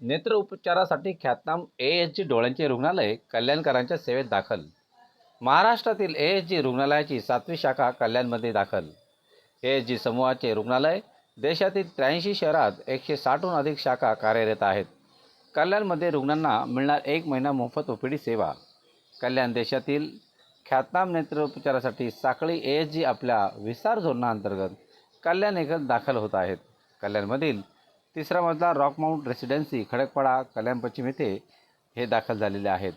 नेत्र उपचारासाठी ख्यातनाम एएसजी डोळ्यांचे रुग्णालय कल्याणकरांच्या सेवेत दाखल. महाराष्ट्रातील एएसजी रुग्णालयाची 7वी शाखा कल्याणमध्ये दाखल. एएसजी समूहाचे रुग्णालय देशातील 83 शहरात 160हून अधिक शाखा कार्यरत आहेत. कल्याणमध्ये रुग्णांना मिळणार 1 महिना मोफत ओपीडी सेवा. कल्याण देशातील ख्यातनाम नेत्र उपचारासाठी साखळी एएसजी आपल्या विस्तार धोरणाअंतर्गत कल्याण येथे दाखल होत आहेत. कल्याणमधील 3रा मजला रॉकमाउंट रेसिडेन्सी खडकपाडा कल्याण पश्चिम येथे हे दाखल झालेले आहेत.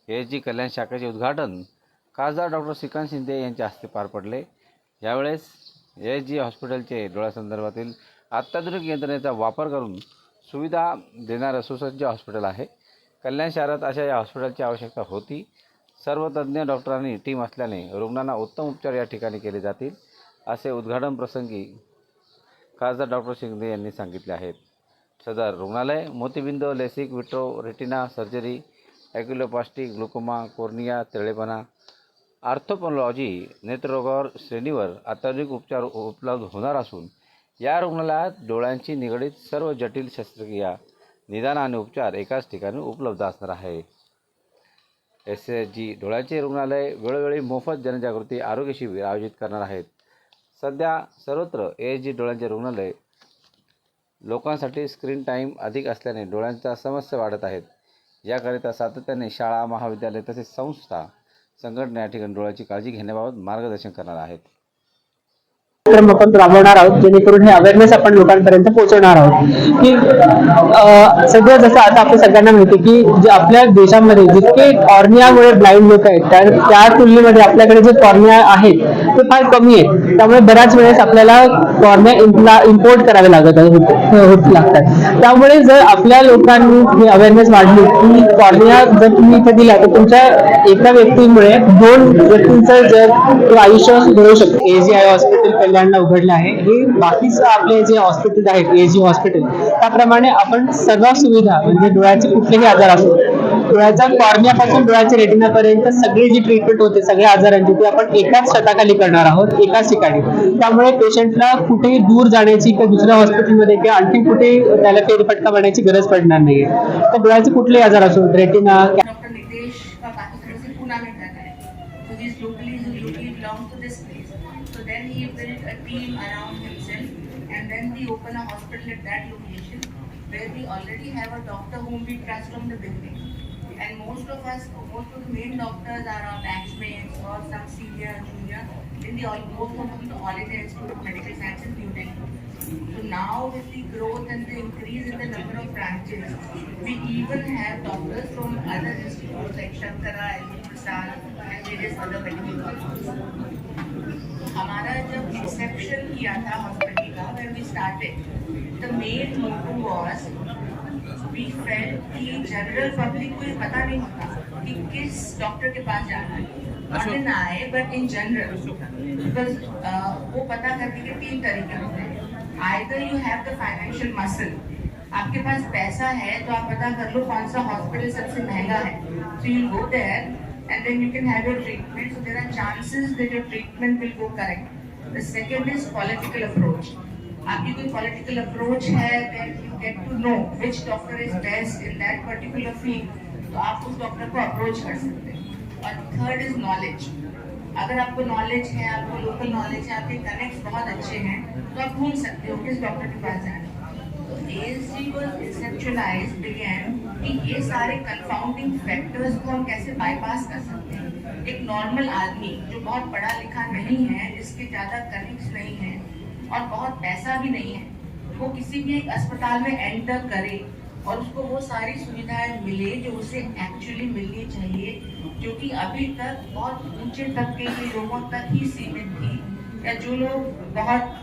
एएसजी कल्याण शाखेचे उद्घाटन खासदार डॉक्टर श्रीकांत शिंदे यांच्या हस्ते पार पडले. यावेळेस एएसजी हॉस्पिटलचे डोळ्यासंदर्भातील अत्याधुनिक यंत्रणेचा वापर करून सुविधा देणारं सुसज्ज हॉस्पिटल आहे. कल्याण शहरात अशा या हॉस्पिटलची आवश्यकता होती. सर्व तज्ज्ञ डॉक्टरांनी टीम असल्याने रुग्णांना उत्तम उपचार या ठिकाणी केले जातील, असे उद्घाटन प्रसंगी खासदार डॉक्टर शिंदे यांनी सांगितले आहेत. सदर रुग्णालय मोतीबिंद, LASIK, vitreo, retina surgery, oculoplasty, glaucoma, cornea, तेळेपणा, आर्थोपॉलॉजी, नेत्ररोगावर श्रेणीवर अत्याधुनिक उपचार उपलब्ध होणार असून या रुग्णालयात डोळ्यांशी निगडीत सर्व जटिल शस्त्रक्रिया, निदान आणि उपचार एकाच ठिकाणी उपलब्ध असणार आहे. एएसजी डोळ्यांचे रुग्णालय वेळोवेळी मोफत जनजागृती आरोग्य शिबिर आयोजित करणार आहेत. सध्या सर्वत्र एएसजी डोळ्यांचे रुग्णालय लोकांसाठी स्क्रीन टाईम अधिक असल्याने डोळ्यांच्या समस्या वाढत आहेत. याकरिता सातत्याने शाळा, महाविद्यालय तसेच संस्था, संघटना या ठिकाणी डोळ्याची काळजी घेण्याबाबत मार्गदर्शन करणार आहेत. कार्यक्रम आपण राबवणार आहोत, जेणेकरून हे अवेअरनेस आपण लोकांपर्यंत पोहोचवणार आहोत की सगळं जसं आता आपल्या सगळ्यांना माहिती की जे आपल्या देशामध्ये जितके कॉर्नियामुळे ब्लाइंड लोक आहेत त्या तुलनेमध्ये आपल्याकडे जे कॉर्निया आहेत ते फार कमी आहे. त्यामुळे बऱ्याच वेळेस आपल्याला कॉर्निया इम्पोर्ट करावे लागतात. त्यामुळे जर आपल्या लोकांनी ही अवेअरनेस वाढली की कॉर्निया जर तुम्ही इथे दिला तर तुमच्या एका व्यक्तीमुळे 2 व्यक्तींचं जर आयुष्य सुधारू शकतो. एजीआय हॉस्पिटल कल्याणला उघडलं आहे. हे बाकीचं आपले जे हॉस्पिटल आहेत एजी हॉस्पिटल त्याप्रमाणे आपण सर्व सुविधा म्हणजे डोळ्याचे कुठलेही आजार असो, डोळ्याच्या कॉर्नियापासून डोळ्याच्या रेटिनापर्यंत सगळी जी ट्रीटमेंट होते सगळ्या आजारांची ती आपण एकाच छताखाली करणार आहोत, एकाच ठिकाणी. त्यामुळे पेशंटला कुठेही दूर जाण्याची किंवा दुसऱ्या हॉस्पिटलमध्ये किंवा आणखी कुठे त्याला फेरफटका मारण्याची गरज पडणार नाहीये. तर डोळ्याचे कुठलेही आजार असो, रेटिना. डॉक्टर नितेश का काफी समय से पुणे में रहता है, so he locally belongs to this place. So then he built a team around himself, and then we open a hospital at that location where we already have a doctor whom we trust from the beginning. And most of the main doctors are our batchmates or some senior, junior. Then most of them the All India Institute of Medical Sciences, New Delhi. So now with the growth and the increase in the number of branches, we even have doctors from other institutes like Shankara, Prasad and various other medical colleges. हमारा जब Inception KIA था hospital का, when we started, the main motto was we felt कि general public को ये पता नहीं होता कि किस डॉक्टर के पास जाना है. Not in eye, but in general. Because वो पता करने के 3 तरीके होते हैं. Either you have the financial muscle, आपके पास पैसा है तो आप पता कर लो कौन सा हॉस्पिटल सबसे महंगा है. So you'll go there and then you can have your treatment. So there are chances that your treatment will go correct. The second is political approach. आपकी कोई political approach है, then you get to know which doctor is best in that particular field. तो आप उस doctor को approach कर सकते हैं. और थर्ड इज नॉलेज. अगर आपको नॉलेज है, आपको लोकल नॉलेज है, आपके कनेक्ट्स बहुत अच्छे हैं, तो आप ढूंढ सकते हो किस डॉक्टर के पास जाना. तो एएसजी को कंसेप्चुअलाइज बिगेन कि ये सारे कंफाउंडिंग फैक्टर्स को हम कैसे बाईपास कर सकते हैं. एक नॉर्मल आदमी जो बहुत पढ़ा लिखा नहीं है, जिसके ज़्यादा कनेक्ट्स नहीं है और बहुत पैसा भी नहीं है, वो किसी भी एक अस्पताल में एंटर करे और उसको वो सारी सुविधाएं मिले जो उसे एक्चुअली मिलनी चाहिए, जो कि अभी तक बहुत ऊंचे तबके के लोगों तक ही सीमित थी, या जो लोग बहुत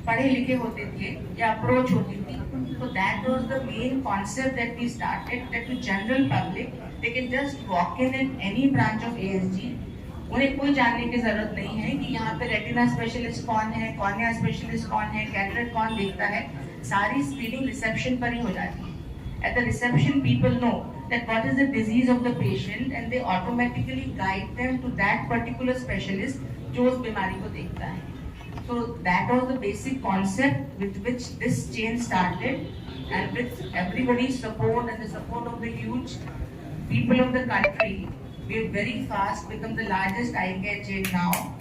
पढ़े लिखे होते थे या अप्रोच होती थी. So that was the main concept that we started, that to general public they can just walk in any branch of ASG. उन्हें कोई जानने की जरूरत नहीं है कि यहाँ पे रेटिना स्पेशलिस्ट कौन है, कॉर्निया स्पेशलिस्ट कौन है, कैटरेक्ट कौन देखता है. सारी स्क्रीनिंग रिसेप्शन पर ही हो जाती है. At the reception, people know that what is the disease of the patient, and they automatically guide them to that particular specialist जो उस बीमारी को देखता है. So that was the basic concept with which this chain started. And with everybody's support and the support of the huge people of the country, we have very fast become the largest eye care chain now.